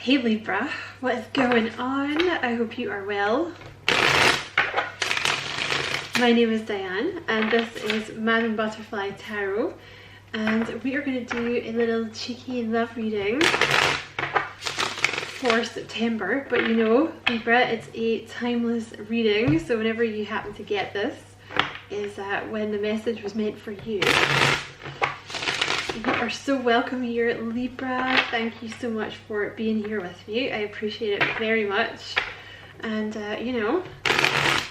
Hey Libra, what is going on? I hope you are well. My name is Diane and this is Madam Butterfly Tarot, and we are going to do a little cheeky love reading for September. But you know, Libra, it's a timeless reading, so whenever you happen to get this is when the message was meant for you. You are so welcome here, Libra. Thank you so much for being here with me. I appreciate it very much. And you know,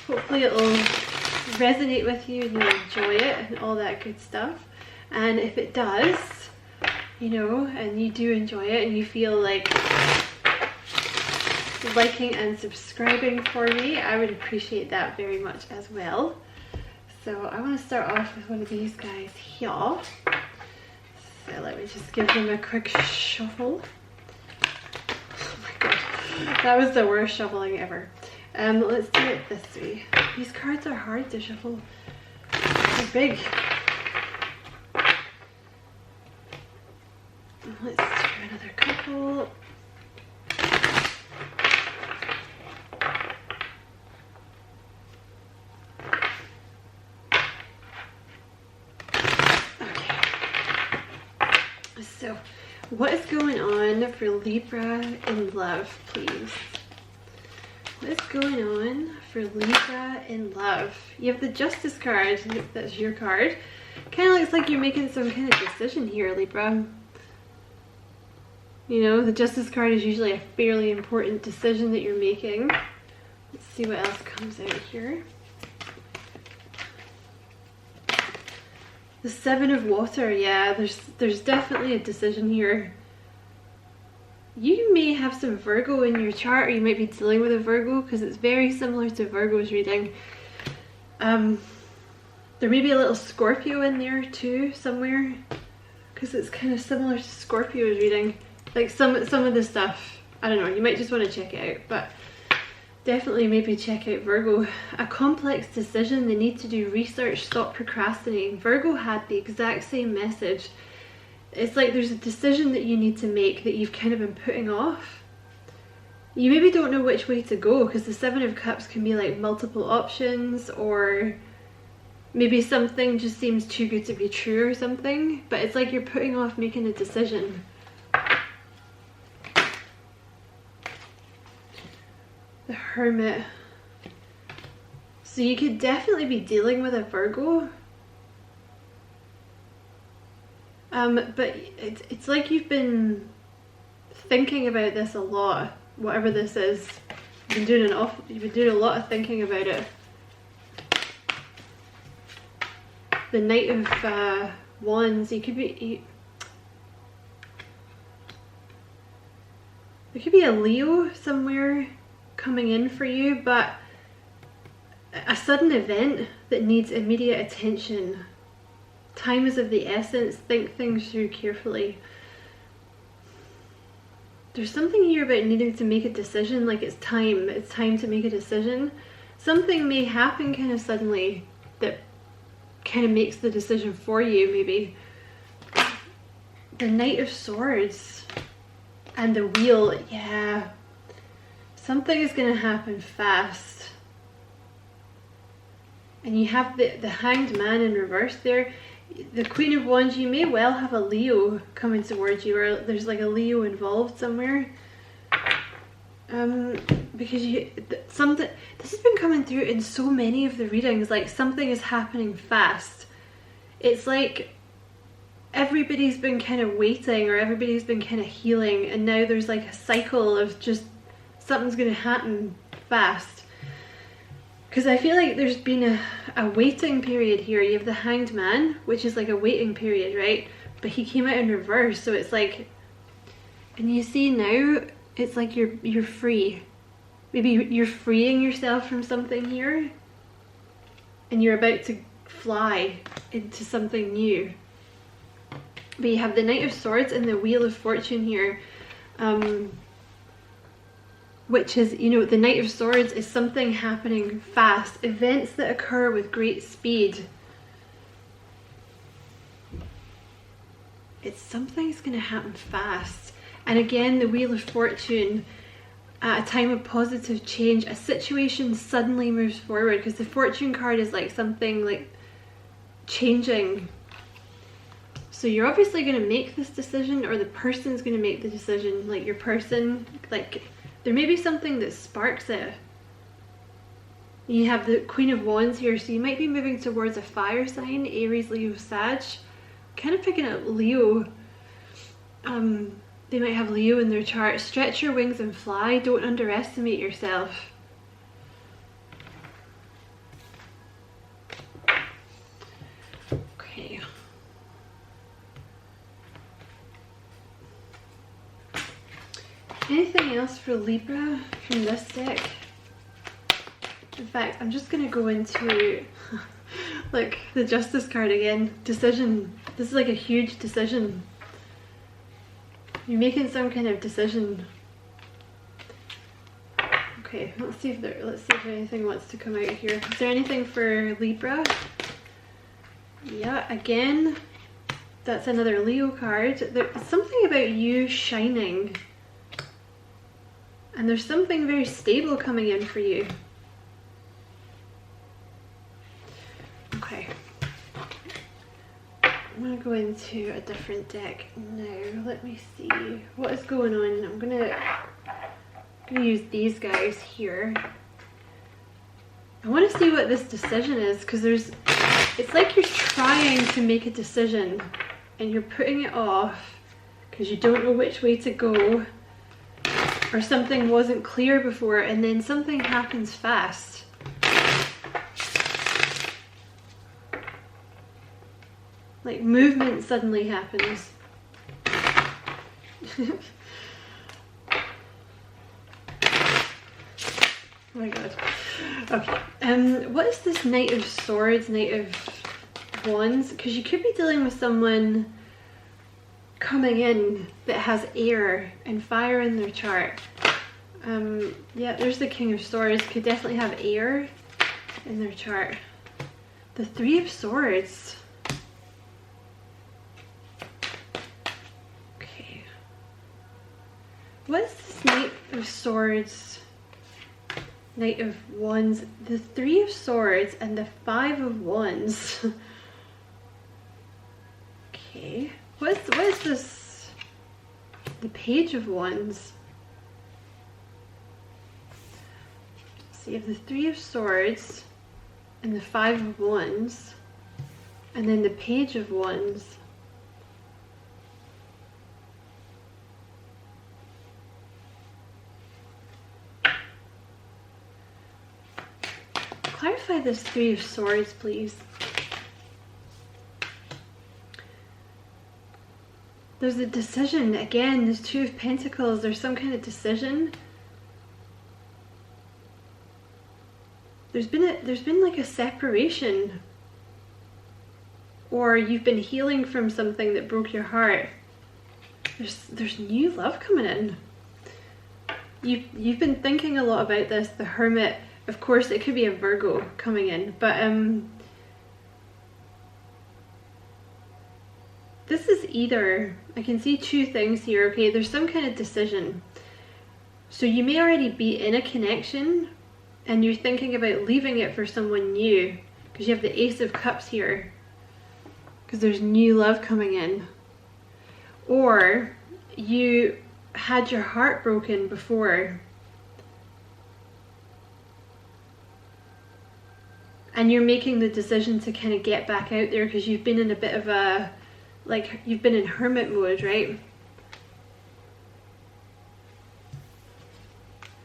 hopefully it'll resonate with you and you'll enjoy it and all that good stuff. And if it does, you know, and you do enjoy it and you feel like liking and subscribing for me, I would appreciate that very much as well. So I want to start off with one of these guys here. So let me just give them a quick shuffle. Oh my god, that was the worst shuffling ever. Let's do it this way. These cards are hard to shuffle. They're big. Let's do another couple. So, what is going on for Libra in love, please? What is going on for Libra in love? You have the Justice card, that's your card. Kind of looks like you're making some kind of decision here, Libra. You know, the Justice card is usually a fairly important decision that you're making. Let's see what else comes out here. The Seven of Water, yeah, there's definitely a decision here. You may have some Virgo in your chart, or you might be dealing with a Virgo, because it's very similar to Virgo's reading. There may be a little Scorpio in there too, somewhere, because it's kind of similar to Scorpio's reading. Like some of the stuff, I don't know, you might just want to check it out, but definitely maybe check out Virgo. A complex decision, they need to do research, stop procrastinating. Virgo had the exact same message. It's like there's a decision that you need to make that you've kind of been putting off. You maybe don't know which way to go, because the Seven of Cups can be like multiple options, or maybe something just seems too good to be true or something, but it's like you're putting off making a decision. The Hermit. So you could definitely be dealing with a Virgo. But it's like you've been thinking about this a lot, whatever this is. You've been doing a lot of thinking about it. The Knight of Wands, there could be a Leo somewhere coming in for you, but a sudden event that needs immediate attention. Time is of the essence. Think things through carefully. There's something here about needing to make a decision, like it's time to make a decision. Something may happen kind of suddenly that kind of makes the decision for you, maybe. The Knight of Swords and the Wheel, yeah. Something is going to happen fast. And you have the Hanged Man in reverse there. The Queen of Wands, you may well have a Leo coming towards you, or there's like a Leo involved somewhere. Because something, this has been coming through in so many of the readings, like something is happening fast. It's like everybody's been kind of waiting, or everybody's been kind of healing, and now there's like a cycle of just something's going to happen fast. Because I feel like there's been a waiting period here. You have the Hanged Man, which is like a waiting period, right? But he came out in reverse, so it's like, and you see now, it's like you're free. Maybe you're freeing yourself from something here, and you're about to fly into something new. But you have the Knight of Swords and the Wheel of Fortune here. Which is, you know, the Knight of Swords is something happening fast, events that occur with great speed. It's something's going to happen fast. And again, the Wheel of Fortune, at a time of positive change, a situation suddenly moves forward, because the Fortune card is like something like changing. So you're obviously going to make this decision, or the person's going to make the decision. Like your person, like there may be something that sparks it. You have the Queen of Wands here, so you might be moving towards a fire sign, Aries, Leo, Sag. Kind of picking up Leo. They might have Leo in their chart. Stretch your wings and fly. Don't underestimate yourself. Okay. Anything else for Libra from this deck? In fact, I'm just going to go into like the Justice card again. Decision. This is like a huge decision. You're making some kind of decision. Okay, let's see if anything wants to come out here. Is there anything for Libra? Yeah, again, that's another Leo card. There's something about you shining. And there's something very stable coming in for you. Okay. I'm going to go into a different deck now. Let me see what is going on. I'm gonna use these guys here. I want to see what this decision is, because it's like you're trying to make a decision and you're putting it off because you don't know which way to go, or something wasn't clear before and then something happens fast. Like movement suddenly happens. Oh my god. Okay. What is this Knight of Swords, Knight of Wands? Because you could be dealing with someone coming in that has air and fire in their chart. Yeah, there's the King of Swords. Could definitely have air in their chart. The Three of Swords. What's this Knight of Swords, Knight of Wands, the Three of Swords, and the Five of Wands? Okay. What is this? The Page of Wands. So you have the Three of Swords and the Five of Wands, and then the Page of Wands. Clarify this Three of Swords, please. There's a decision. Again, there's Two of Pentacles. There's some kind of decision. There's been like a separation. Or you've been healing from something that broke your heart. There's new love coming in. You've been thinking a lot about this, the Hermit. Of course, it could be a Virgo coming in, but this is either, I can see two things here, okay? There's some kind of decision. So you may already be in a connection and you're thinking about leaving it for someone new, because you have the Ace of Cups here, because there's new love coming in. Or you had your heart broken before, and you're making the decision to kind of get back out there because you've been in a bit of a, like, you've been in hermit mode, right?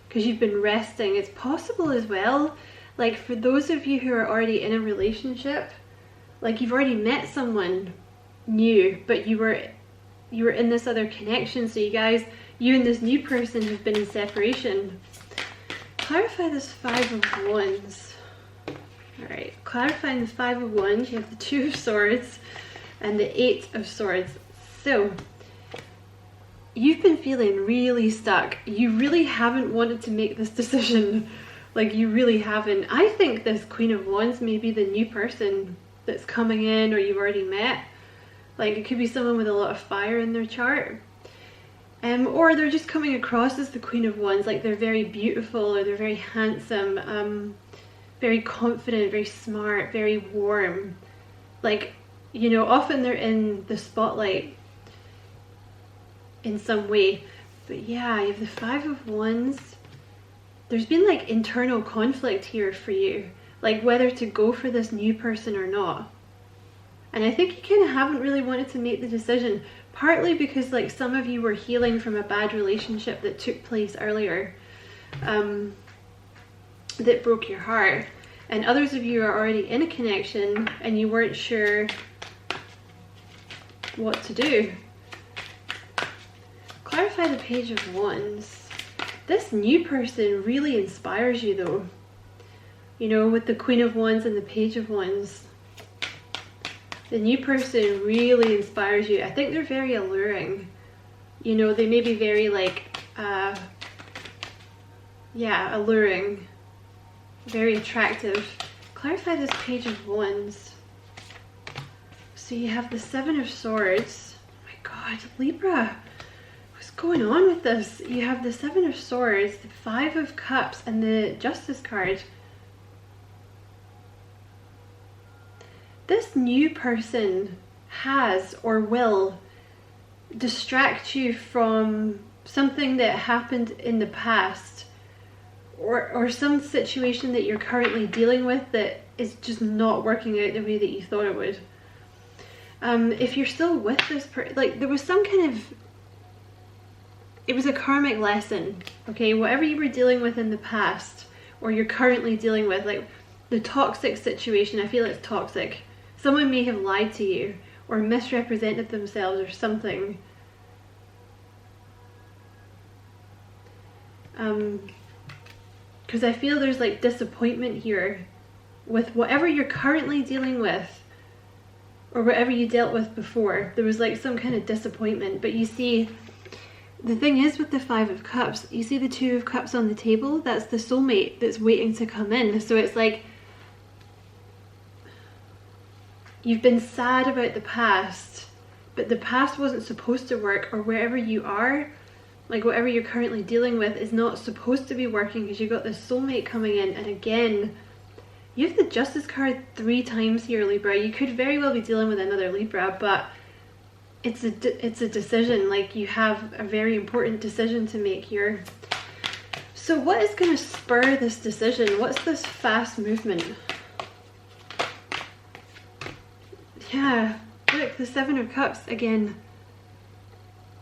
Because you've been resting. It's possible as well, like for those of you who are already in a relationship, like you've already met someone new, but you were in this other connection, so you and this new person have been in separation. Clarify this Five of Wands. Alright, clarifying the Five of Wands, you have the Two of Swords and the Eight of Swords. So, you've been feeling really stuck. You really haven't wanted to make this decision. Like, you really haven't. I think this Queen of Wands may be the new person that's coming in, or you've already met. Like, it could be someone with a lot of fire in their chart. Or they're just coming across as the Queen of Wands, like they're very beautiful or they're very handsome, very confident, very smart, very warm. Like, you know, often they're in the spotlight in some way. But yeah, you have the Five of Wands. There's been like internal conflict here for you, like whether to go for this new person or not. And I think you kind of haven't really wanted to make the decision, partly because like some of you were healing from a bad relationship that took place earlier, that broke your heart. And others of you are already in a connection and you weren't sure what to do. Clarify the Page of Wands. This new person really inspires you though. You know, with the Queen of Wands and the Page of Wands. The new person really inspires you. I think they're very alluring. You know, they may be very like, yeah, alluring. Very attractive. Clarify this Page of Wands. So you have the Seven of Swords. Oh my God, Libra. What's going on with this? You have the Seven of Swords, the Five of Cups, and the Justice card. This new person has or will distract you from something that happened in the past, or some situation that you're currently dealing with that is just not working out the way that you thought it would. If you're still with this person, like there was some kind of, it was a karmic lesson, okay? Whatever you were dealing with in the past, or you're currently dealing with, like the toxic situation, I feel it's toxic. Someone may have lied to you or misrepresented themselves or something. Because I feel there's like disappointment here with whatever you're currently dealing with or whatever you dealt with before. There was like some kind of disappointment. But you see, the thing is with the Five of Cups, you see the Two of Cups on the table? That's the soulmate that's waiting to come in. So it's like, you've been sad about the past, but the past wasn't supposed to work, or wherever you are, like whatever you're currently dealing with is not supposed to be working because you've got this soulmate coming in. And again, you have the Justice card 3 times here, Libra. You could very well be dealing with another Libra, but it's a decision. Like you have a very important decision to make here. So what is going to spur this decision? What's this fast movement? Yeah, look, the Seven of Cups again.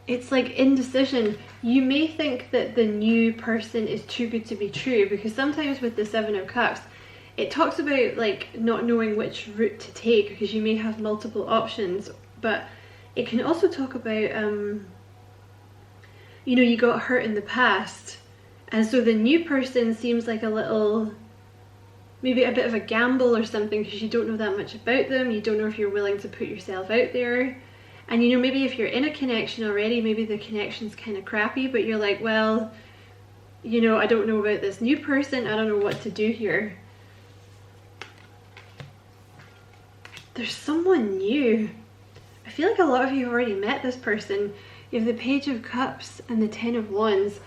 It's like indecision. You may think that the new person is too good to be true, because sometimes with the Seven of Cups, it talks about like not knowing which route to take because you may have multiple options, but it can also talk about, you know, you got hurt in the past, and so the new person seems like a little, maybe a bit of a gamble or something, because you don't know that much about them. You don't know if you're willing to put yourself out there. And you know, maybe if you're in a connection already, maybe the connection's kind of crappy, but you're like, well, you know, I don't know about this new person. I don't know what to do here. There's someone new. I feel like a lot of you have already met this person. You have the Page of Cups and the Ten of Wands.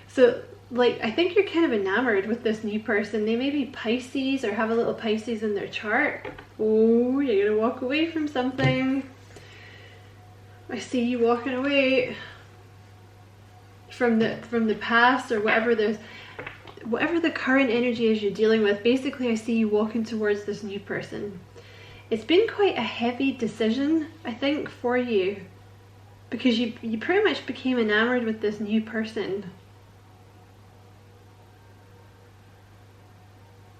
So, like, I think you're kind of enamored with this new person. They may be Pisces or have a little Pisces in their chart. Oh, you're gonna walk away from something. I see you walking away from the past, or whatever the current energy is you're dealing with. Basically, I see you walking towards this new person. It's been quite a heavy decision, I think, for you, because you pretty much became enamored with this new person.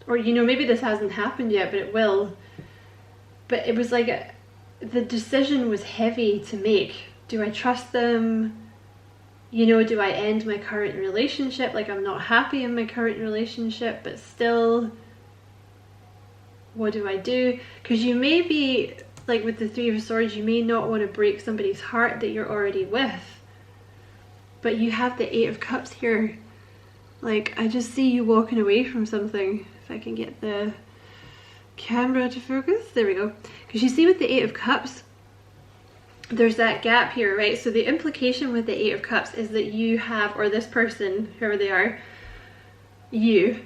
Or, you know, maybe this hasn't happened yet, but it will. But it was like the decision was heavy to make. Do I trust them? You know, do I end my current relationship? Like, I'm not happy in my current relationship, but still, what do I do? Because you may be, like with the Three of Swords, you may not want to break somebody's heart that you're already with. But you have the Eight of Cups here. Like, I just see you walking away from something. If I can get the camera to focus. There we go. Because you see with the Eight of Cups, there's that gap here, right? So the implication with the Eight of Cups is that you have, or this person, whoever they are, you,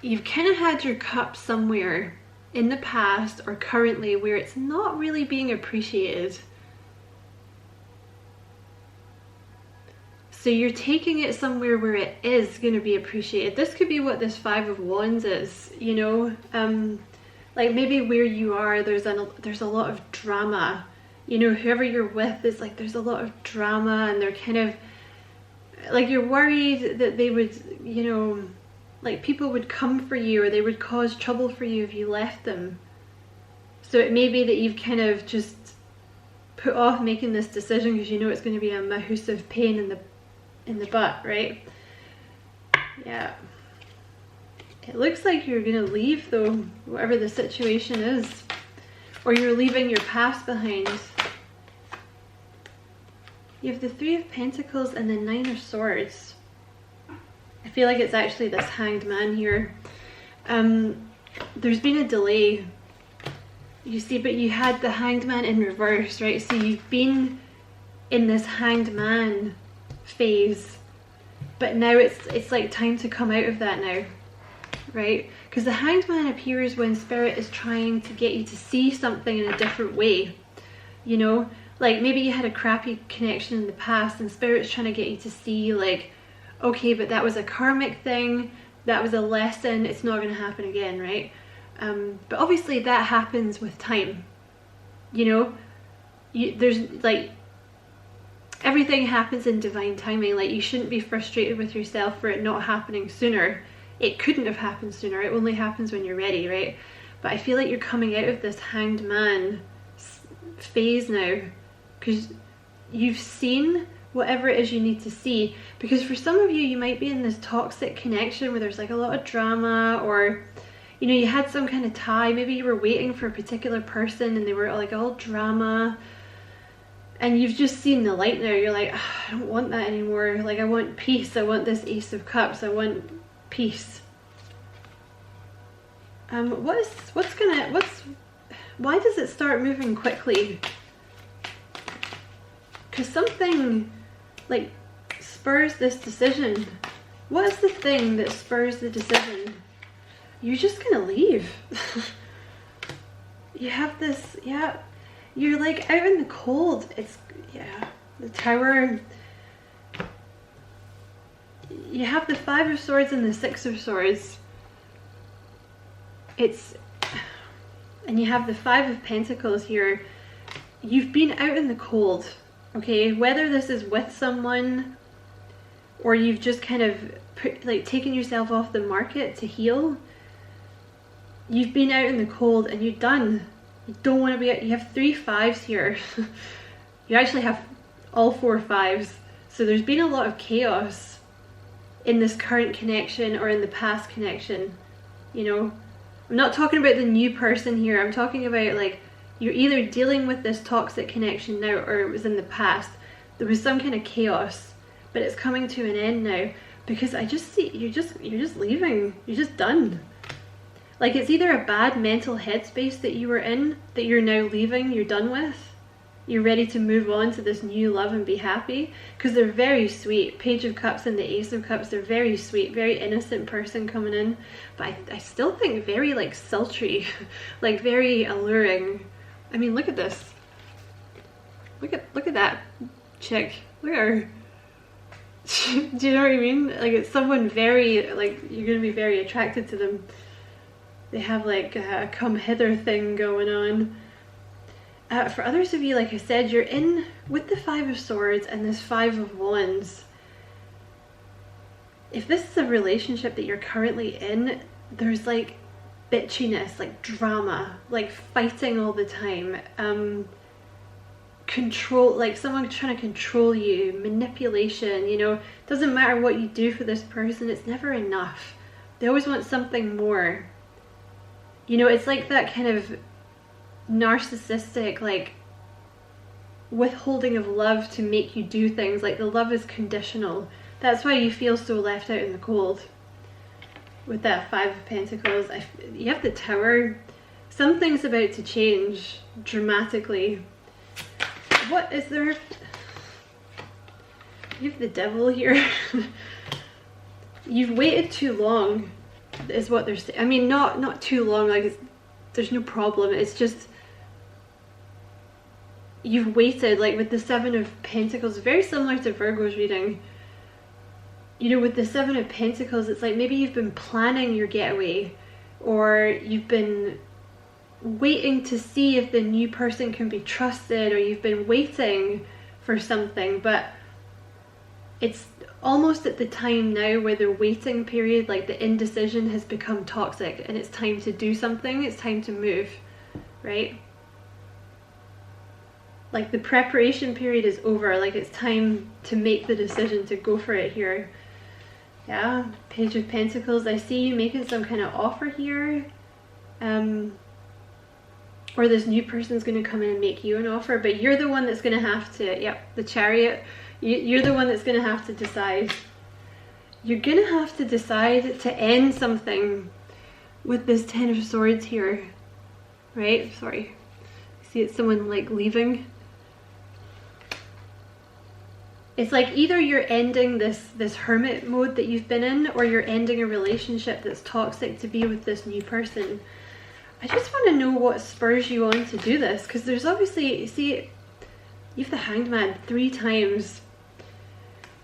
you've kind of had your cup somewhere in the past or currently where it's not really being appreciated. So you're taking it somewhere where it is going to be appreciated. This could be what this Five of Wands is, you know, like maybe where you are, there's a lot of drama, you know, whoever you're with is like, there's a lot of drama, and they're kind of like, you're worried that they would, you know, like people would come for you, or they would cause trouble for you if you left them. So it may be that you've kind of just put off making this decision because you know it's going to be a massive pain in the butt, right? Yeah. It looks like you're going to leave though, whatever the situation is. Or you're leaving your past behind. You have the Three of Pentacles and the Nine of Swords. I feel like it's actually this Hanged Man here. There's been a delay. You see, but you had the Hanged Man in reverse, right? So you've been in this Hanged Man phase. But now it's like time to come out of that now. Right? Because the Hanged Man appears when Spirit is trying to get you to see something in a different way. You know, like maybe you had a crappy connection in the past and Spirit's trying to get you to see like, okay, but that was a karmic thing, that was a lesson, it's not going to happen again, right? But obviously that happens with time. You know, there's like, everything happens in divine timing. Like, you shouldn't be frustrated with yourself for it not happening sooner. It couldn't have happened sooner. It only happens when you're ready, right? But I feel like you're coming out of this Hanged Man phase now, because you've seen whatever it is you need to see. Because for some of you, you might be in this toxic connection where there's like a lot of drama, or you know, you had some kind of tie. Maybe you were waiting for a particular person and they were like all drama, and you've just seen the light now. You're like, oh, I don't want that anymore. Like, I want peace. I want this Ace of Cups. I want peace. Why does it start moving quickly? Because something like spurs this decision. What is the thing that spurs the decision? You're just gonna leave. You have this, yeah, you're like out in the cold. It's, yeah, the Tower. You have the Five of Swords and the Six of Swords. And you have the Five of Pentacles here. You've been out in the cold, okay? Whether this is with someone or you've just kind of taken yourself off the market to heal, you've been out in the cold and you're done. You don't want to be out. You have 3 fives here. You actually have all 4 fives. So there's been a lot of chaos in this current connection or in the past connection, you know. I'm not talking about the new person here. I'm talking about like, you're either dealing with this toxic connection now, or it was in the past. There was some kind of chaos, but it's coming to an end now, because I just see you're just leaving. You're just done. Like, it's either a bad mental headspace that you were in that you're now leaving, you're done with. You're ready to move on to this new love and be happy, because they're very sweet. Page of Cups and the Ace of Cups, they're very sweet, very innocent person coming in. But I still think very like sultry, like very alluring. I mean, look at this. Look at that chick. Look at her. Do you know what I mean? Like, it's someone very, like, you're gonna be very attracted to them. They have like a come hither thing going on. For others of you, like I said, you're in with the Five of Swords and this Five of Wands. If this is a relationship that you're currently in, there's like bitchiness, like drama, like fighting all the time, control, like someone trying to control you, manipulation, you know. Doesn't matter what you do for this person, it's never enough. They always want something more. You know, it's like that kind of narcissistic, like, withholding of love to make you do things. Like, the love is conditional. That's why you feel so left out in the cold. With that Five of Pentacles, you have the Tower. Something's about to change dramatically. What is there? You have the devil here. You've waited too long, is what they're saying. I mean, not too long, like there's no problem. It's just you've waited, like with the Seven of Pentacles, very similar to Virgo's reading. You know, with the Seven of Pentacles, it's like maybe you've been planning your getaway, or you've been waiting to see if the new person can be trusted, or you've been waiting for something, but it's almost at the time now where the waiting period, like the indecision, has become toxic, and it's time to do something, it's time to move, right? Like the preparation period is over, like it's time to make the decision to go for it here. Yeah, Page of Pentacles, I see you making some kind of offer here. Or this new person's going to come in and make you an offer, but you're the one that's going to have to, yep, the Chariot, you're the one that's going to have to decide. You're going to have to decide to end something with this Ten of Swords here, right? Sorry, see it's someone like leaving. It's like either you're ending this hermit mode that you've been in, or you're ending a relationship that's toxic to be with this new person. I just want to know what spurs you on to do this, because there's obviously, see, you have the Hanged Man 3 times.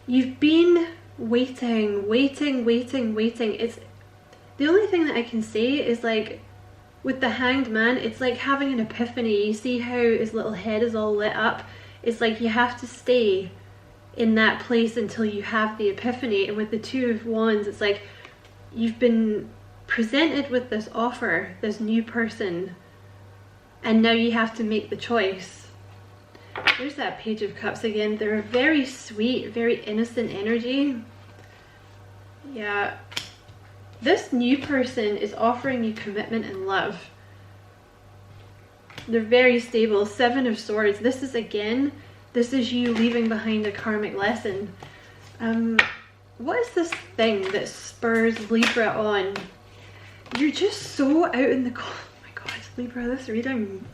You've been waiting. It's the only thing that I can say is, like, with the Hanged Man, it's like having an epiphany. You see how his little head is all lit up? It's like you have to stay in that place until you have the epiphany. And with the Two of Wands, it's like you've been presented with this offer, this new person, and now you have to make the choice. There's that Page of Cups again. They're a very sweet, very innocent energy. Yeah, this new person is offering you commitment and love. They're very stable. Seven of Swords, this is you leaving behind a karmic lesson. What is this thing that spurs Libra on? You're just so out in the oh my god, Libra, this reading.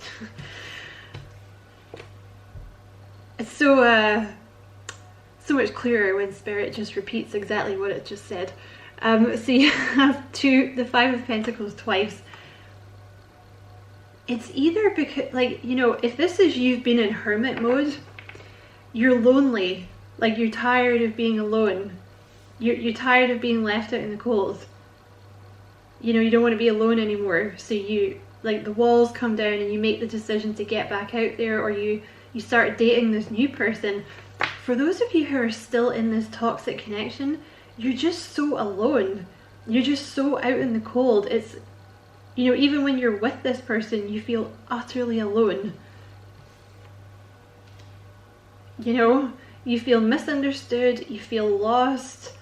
It's so much clearer when Spirit just repeats exactly what it just said. So you have the Five of Pentacles twice. It's either because, like, you know, if this is you've been in hermit mode, you're lonely, like you're tired of being alone. You're tired of being left out in the cold. You know, you don't want to be alone anymore, so you, like, the walls come down and you make the decision to get back out there, or you start dating this new person. For those of you who are still in this toxic connection, you're just so alone. You're just so out in the cold. It's, you know, even when you're with this person, you feel utterly alone. You know, you feel misunderstood, you feel lost.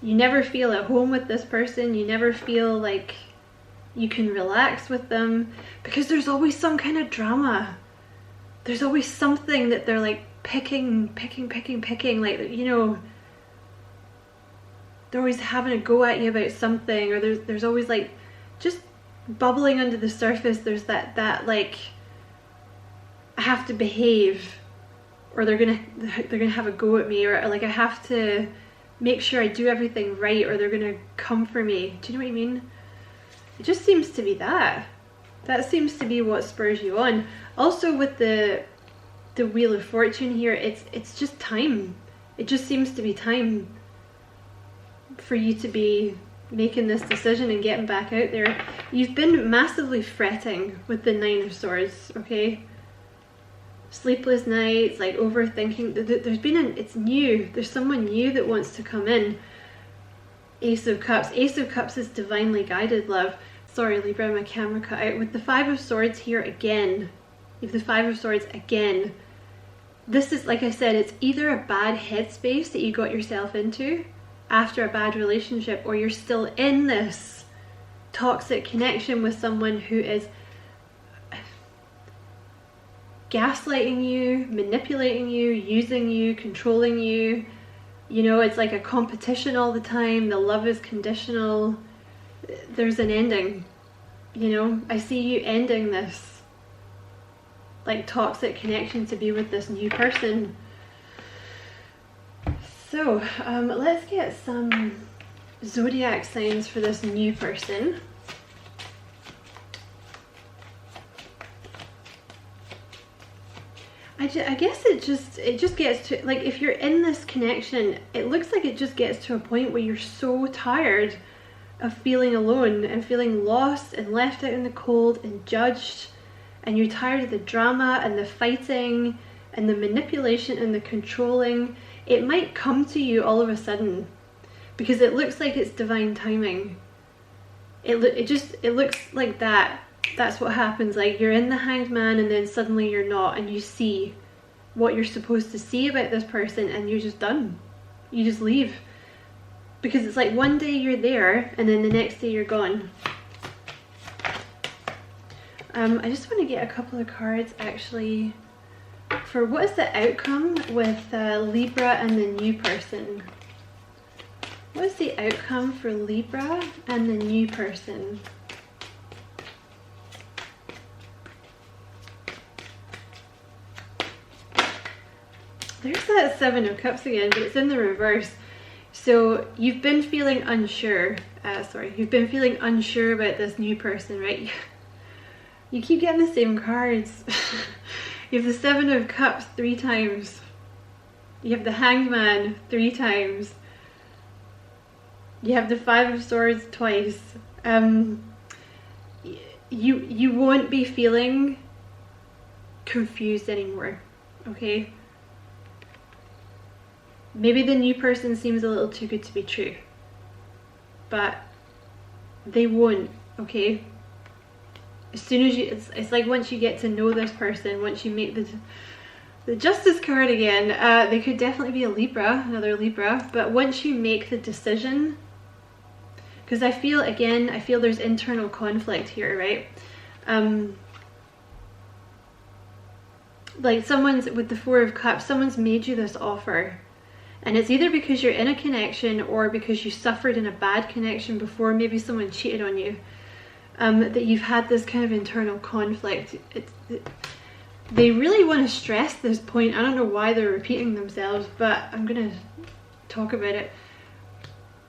You never feel at home with this person. You never feel like you can relax with them, because there's always some kind of drama. There's always something that they're like picking, like, you know, they're always having a go at you about something, or there's always like just bubbling under the surface. There's that like, I have to behave, or they're gonna have a go at me, or like I have to make sure I do everything right, or they're gonna come for me. Do you know what I mean? It just seems to be that seems to be what spurs you on. Also with the Wheel of Fortune here, it's just time. It just seems to be time for you to be making this decision and getting back out there. You've been massively fretting with the Nine of Swords, okay? Sleepless nights, like overthinking. There's been it's new. There's someone new that wants to come in. Ace of Cups. Ace of Cups is divinely guided love. Sorry, Libra, my camera cut out. With the Five of Swords here again. You have the Five of Swords again. This is, like I said, it's either a bad headspace that you got yourself into after a bad relationship, or you're still in this toxic connection with someone who is gaslighting you, manipulating you, using you, controlling you. You know, it's like a competition all the time. The love is conditional. There's an ending. You know, I see you ending this. like toxic connection to be with this new person. So let's get some zodiac signs for this new person. I guess it just gets to, like, if you're in this connection, it looks like it just gets to a point where you're so tired of feeling alone and feeling lost and left out in the cold and judged, and you're tired of the drama and the fighting and the manipulation and the controlling. It might come to you all of a sudden because it looks like it's divine timing. It looks like that. That's what happens. Like, you're in the Hanged Man and then suddenly you're not, and you see what you're supposed to see about this person and you're just done. You just leave. Because it's like one day you're there and then the next day you're gone. I just want to get a couple of cards actually for what is the outcome with Libra and the new person. What is the outcome for Libra and the new person? There's that Seven of Cups again, but it's in the reverse. So you've been feeling unsure. You've been feeling unsure about this new person, right? You keep getting the same cards. You have the Seven of Cups 3 times. You have the Hanged Man 3 times. You have the Five of Swords twice. You won't be feeling confused anymore, okay? Maybe the new person seems a little too good to be true, but they won't, okay? As soon as you, it's like once you get to know this person, once you make the Justice card again, they could definitely be a Libra, another Libra, but once you make the decision, because I feel there's internal conflict here, right? Like with the Four of Cups, someone's made you this offer. And it's either because you're in a connection or because you suffered in a bad connection before, maybe someone cheated on you, that you've had this kind of internal conflict. They really want to stress this point. I don't know why they're repeating themselves, but I'm going to talk about it.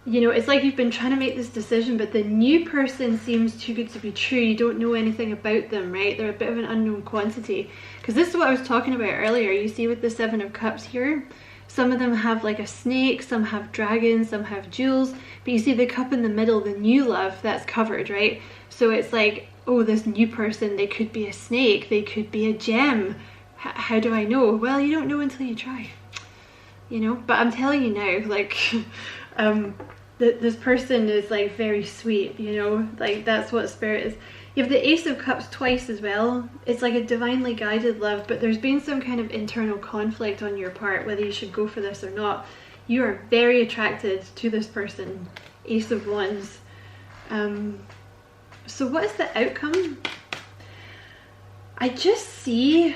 You know, it's like you've been trying to make this decision, but the new person seems too good to be true. You don't know anything about them, right? They're a bit of an unknown quantity. Because this is what I was talking about earlier. You see with the Seven of Cups here, some of them have like a snake, some have dragons, some have jewels, but you see the cup in the middle, the new love, that's covered, right? So it's like, oh, this new person, they could be a snake, they could be a gem. How do I know? Well, you don't know until you try, you know? But I'm telling you now, like, this person is like very sweet, you know? Like, that's what Spirit is. You have the Ace of Cups twice as well. It's like a divinely guided love, but there's been some kind of internal conflict on your part, whether you should go for this or not. You are very attracted to this person. Ace of Wands. So what is the outcome? I just see,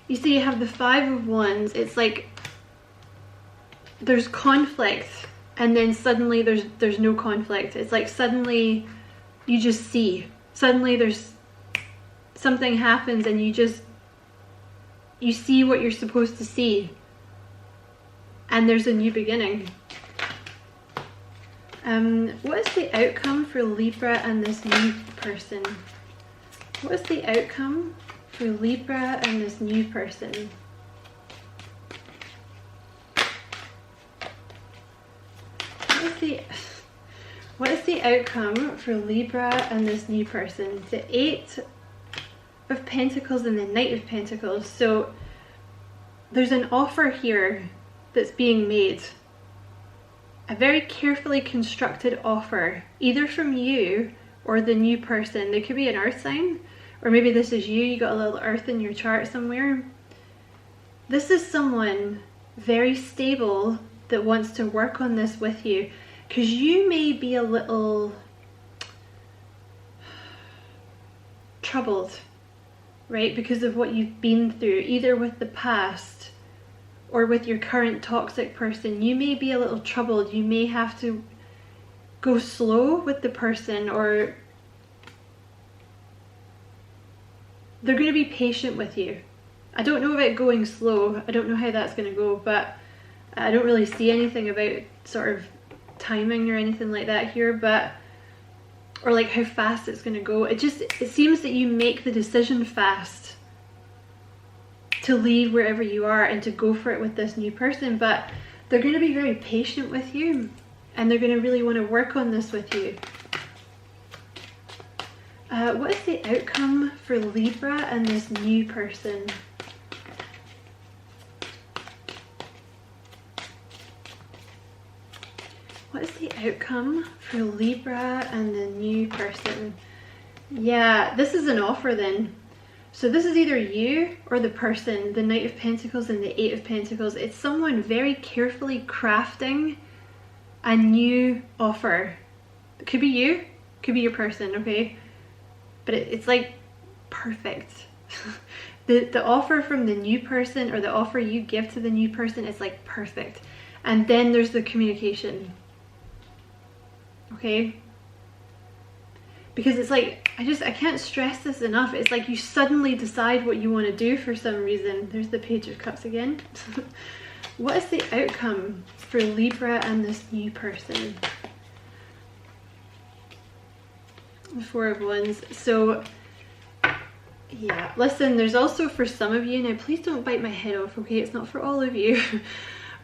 you see you have the Five of Wands. It's like there's conflict. And then suddenly there's no conflict. It's like suddenly you just see. Suddenly there's something happens and you see what you're supposed to see. And there's a new beginning. What is the outcome for Libra and this new person? What is the outcome for Libra and this new person? What is the outcome for Libra and this new person? The Eight of Pentacles and the Knight of Pentacles. So there's an offer here that's being made. A very carefully constructed offer, either from you or the new person. There could be an earth sign, or maybe this is you got a little earth in your chart somewhere. This is someone very stable that wants to work on this with you, because you may be a little troubled, right, because of what you've been through, either with the past or with your current toxic person. You may be a little troubled. You may have to go slow with the person, or they're going to be patient with you. I don't know about going slow. I don't know how that's going to go, but I don't really see anything about sort of timing or anything like that here, but or like how fast it's going to go. It seems that you make the decision fast to leave wherever you are and to go for it with this new person, but they're going to be very patient with you and they're going to really want to work on this with you. What is the outcome for Libra and this new person? What is the outcome for Libra and the new person? Yeah, this is an offer then. So this is either you or the person, the Knight of Pentacles and the Eight of Pentacles. It's someone very carefully crafting a new offer. It could be you, could be your person, okay? But it's like perfect. The offer from the new person or the offer you give to the new person is like perfect. And then there's the communication. Okay? Because it's like, I can't stress this enough. It's like you suddenly decide what you want to do for some reason. There's the Page of Cups again. What is the outcome for Libra and this new person? The Four of Wands. So, yeah, listen, there's also for some of you, now please don't bite my head off, okay? It's not for all of you.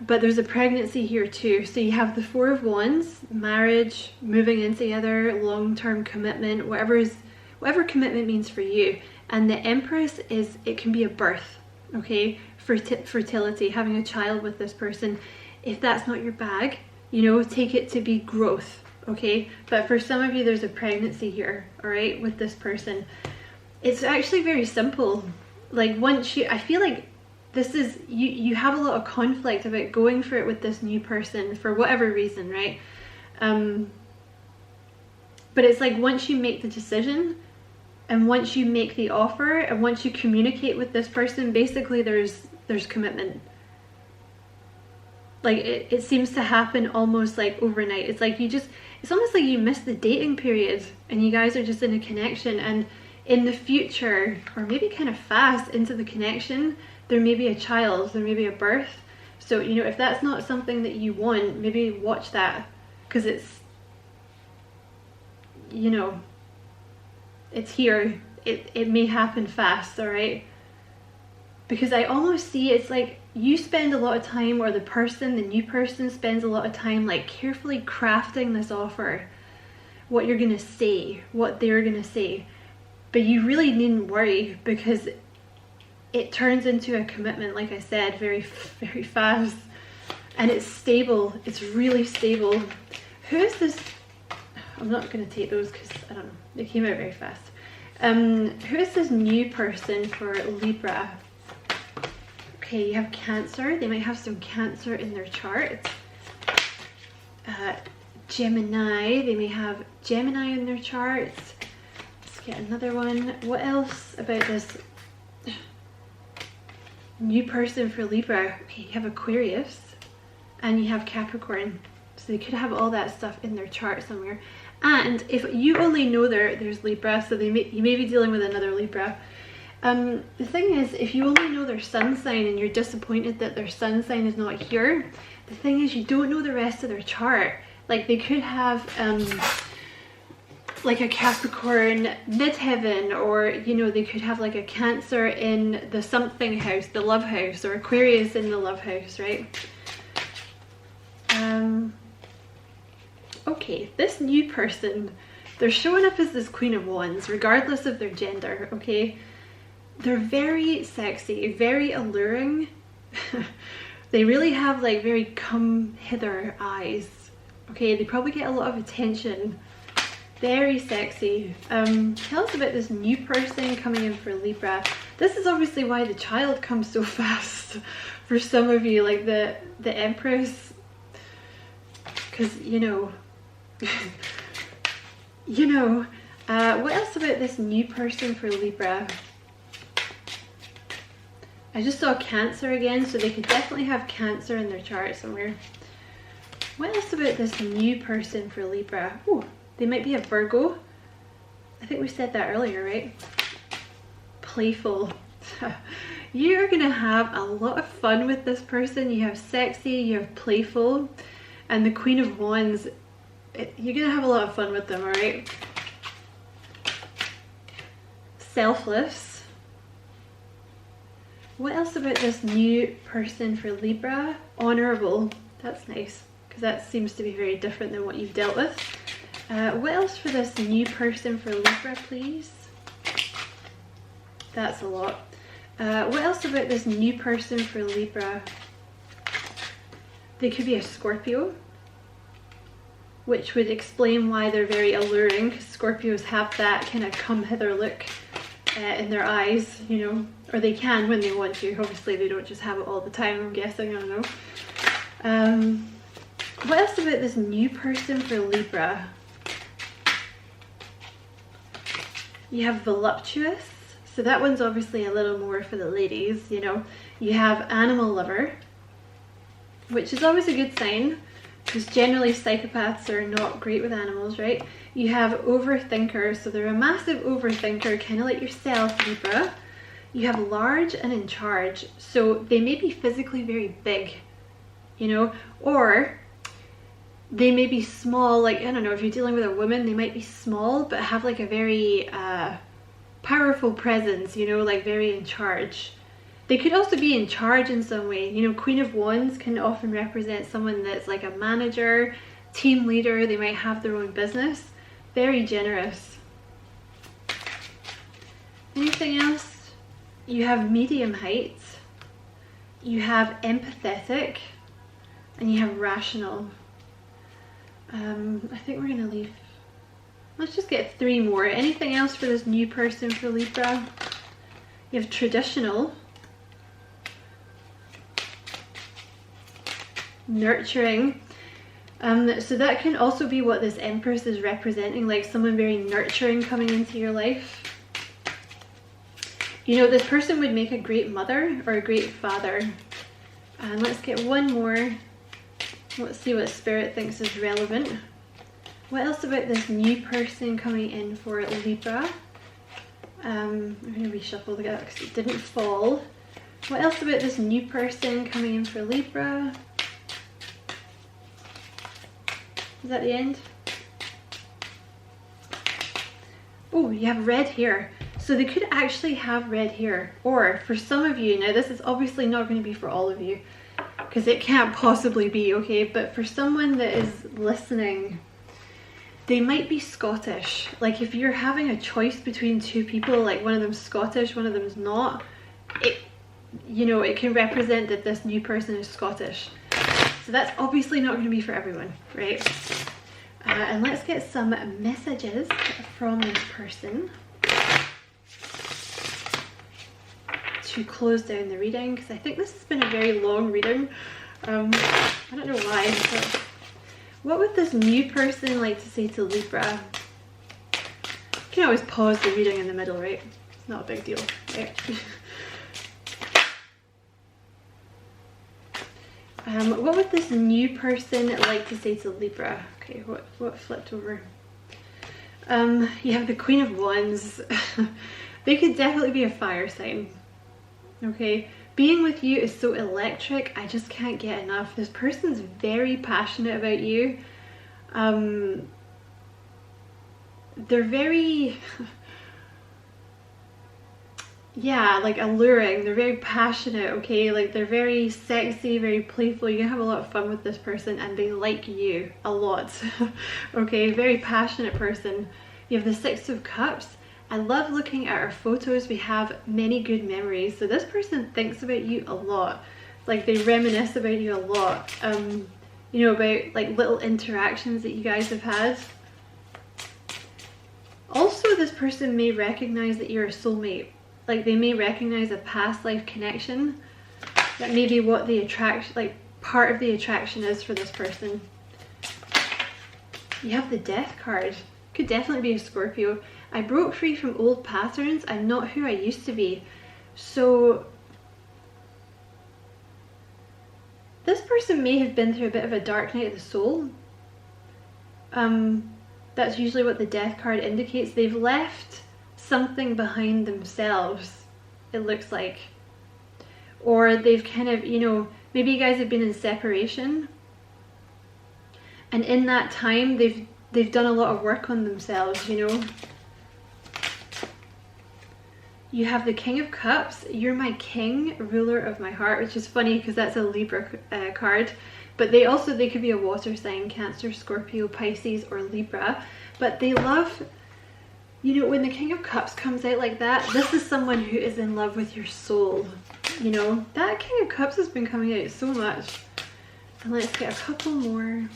But there's a pregnancy here too. So you have the Four of Wands, marriage, moving in together, long-term commitment, whatever commitment means for you. And the Empress is, it can be a birth, okay? Fertility, having a child with this person. If that's not your bag, you know, take it to be growth, okay? But for some of you, there's a pregnancy here, all right, with this person. It's actually very simple. Like once you, I feel like this is, you have a lot of conflict about going for it with this new person for whatever reason, right? But it's like once you make the decision and once you make the offer and once you communicate with this person, basically there's commitment. Like it seems to happen almost like overnight. It's like it's almost like you miss the dating period and you guys are just in a connection, and in the future, or maybe kind of fast into the connection, there may be a child, there may be a birth. So, you know, if that's not something that you want, maybe watch that, because it's, you know, it's here. It may happen fast, all right? Because I almost see it's like you spend a lot of time, or the new person spends a lot of time like carefully crafting this offer, what you're gonna say, what they're gonna say. But you really needn't worry, because it turns into a commitment, like I said, very, very fast. And it's stable. It's really stable. Who is this? I'm not going to take those because, I don't know, they came out very fast. Who is this new person for Libra? Okay, you have Cancer. They might have some Cancer in their chart. Gemini. They may have Gemini in their chart. Let's get another one. What else about this new person for Libra? Okay, you have Aquarius and you have Capricorn. So they could have all that stuff in their chart somewhere. And if you only know there's Libra, so you may be dealing with another Libra. The thing is, if you only know their sun sign and you're disappointed that their sun sign is not here, the thing is you don't know the rest of their chart. Like they could have like a Capricorn midheaven, or you know, they could have like a Cancer in the something house, the love house, or Aquarius in the love house, right? Okay, this new person, they're showing up as this Queen of Wands regardless of their gender, okay? They're very sexy, very alluring. They really have like very come hither eyes, okay? They probably get a lot of attention. Very sexy. Tell us about this new person coming in for Libra. This is obviously why the child comes so fast for some of you, like the Empress, because you know, you know. What else about this new person for Libra? I just saw Cancer again, so they could definitely have Cancer in their chart somewhere. What else about this new person for Libra? Ooh, they might be a Virgo. I think we said that earlier, right? playful. You're gonna have a lot of fun with this person. You have sexy, you have playful, and the Queen of Wands, you're gonna have a lot of fun with them, alright? Selfless. What else about this new person for Libra? Honourable. That's nice, because that seems to be very different than what you've dealt with. What else for this new person for Libra, please? That's a lot. What else about this new person for Libra? They could be a Scorpio, which would explain why they're very alluring, because Scorpios have that kind of come hither look in their eyes, you know, or they can when they want to. Obviously they don't just have it all the time, I'm guessing, I don't know. What else about this new person for Libra? You have voluptuous. So that one's obviously a little more for the ladies, you know. You have animal lover, which is always a good sign, because generally psychopaths are not great with animals, right? You have overthinker, so they're a massive overthinker, kind of like yourself, Libra. You have large and in charge, so they may be physically very big, you know, or they may be small, like, I don't know, if you're dealing with a woman, they might be small, but have like a very powerful presence, you know, like very in charge. They could also be in charge in some way, you know. Queen of Wands can often represent someone that's like a manager, team leader. They might have their own business. Very generous. Anything else? You have medium height, you have empathetic, and you have rational. I think we're gonna leave. Let's just get 3 more. Anything else for this new person for Libra? You have traditional, nurturing. So that can also be what this Empress is representing, like someone very nurturing coming into your life. You know, this person would make a great mother or a great father. And let's get 1 more. Let's see what Spirit thinks is relevant. What else about this new person coming in for Libra? I'm going to reshuffle the deck because it didn't fall. What else about this new person coming in for Libra? Is that the end? Oh, you have red hair. So they could actually have red hair. Or for some of you, now this is obviously not going to be for all of you, because it can't possibly be, okay? But for someone that is listening, they might be Scottish. Like if you're having a choice between 2 people, like one of them's Scottish, one of them's not, it, you know, it can represent that this new person is Scottish. So that's obviously not going to be for everyone, right? And let's get some messages from this person to close down the reading, because I think this has been a very long reading. I don't know why, but what would this new person like to say to Libra? You can always pause the reading in the middle, right? It's not a big deal, right? What would this new person like to say to Libra? Okay, what flipped over? You have the Queen of Wands. They could definitely be a fire sign. Okay, being with you is so electric. I just can't get enough. This person's very passionate about you. They're very yeah, like alluring. They're very passionate, okay? Like they're very sexy, very playful. You're gonna have a lot of fun with this person, and they like you a lot. Okay, very passionate person. You have the 6 of Cups. I love looking at our photos. We have many good memories. So this person thinks about you a lot. Like they reminisce about you a lot. You know, about like little interactions that you guys have had. Also, this person may recognize that you're a soulmate. Like they may recognize a past life connection. That may be what the attraction, like part of the attraction is for this person. You have the Death card. Could definitely be a Scorpio. I broke free from old patterns. I'm not who I used to be. So this person may have been through a bit of a dark night of the soul. That's usually what the Death card indicates. They've left something behind themselves. it looks like. Or they've kind of, you know, maybe you guys have been in separation, and in that time they've done a lot of work on themselves, you know. You have the King of Cups. You're my king, ruler of my heart, which is funny because that's a Libra card. But they could be a water sign, Cancer, Scorpio, Pisces, or Libra. But they love, you know, when the King of Cups comes out like that, this is someone who is in love with your soul. You know, that King of Cups has been coming out so much. And let's get a couple more.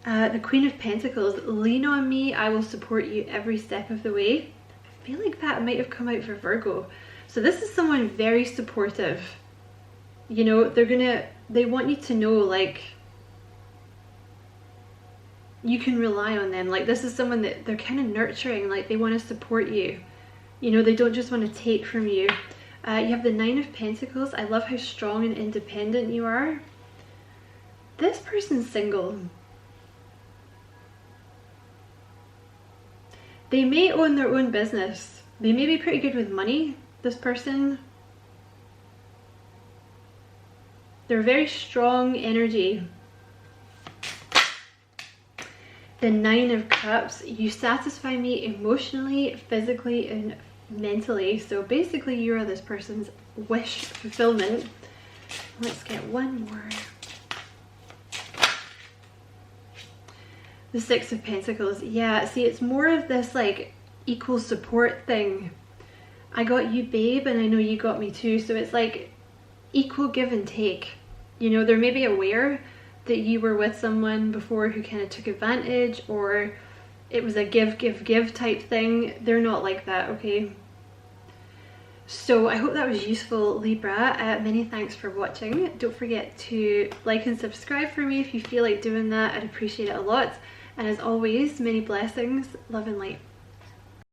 The Queen of Pentacles. Lean on me, I will support you every step of the way. I feel like that might have come out for Virgo. So this is someone very supportive. You know, they want you to know, like, you can rely on them. Like, this is someone that they're kind of nurturing, like they want to support you. You know, they don't just want to take from you. You have the Nine of Pentacles. I love how strong and independent you are. This person's single. They may own their own business. They may be pretty good with money, this person. They're very strong energy. The Nine of Cups. You satisfy me emotionally, physically, and mentally. So basically you are this person's wish fulfillment. Let's get one more. The Six of Pentacles. Yeah, see, it's more of this like equal support thing. I got you, babe, and I know you got me too. So it's like equal give and take. You know, they're maybe aware that you were with someone before who kind of took advantage, or it was a give, give, give type thing. They're not like that, okay? So I hope that was useful, Libra. Many thanks for watching. Don't forget to like and subscribe for me if you feel like doing that. I'd appreciate it a lot. And as always, many blessings, love and light.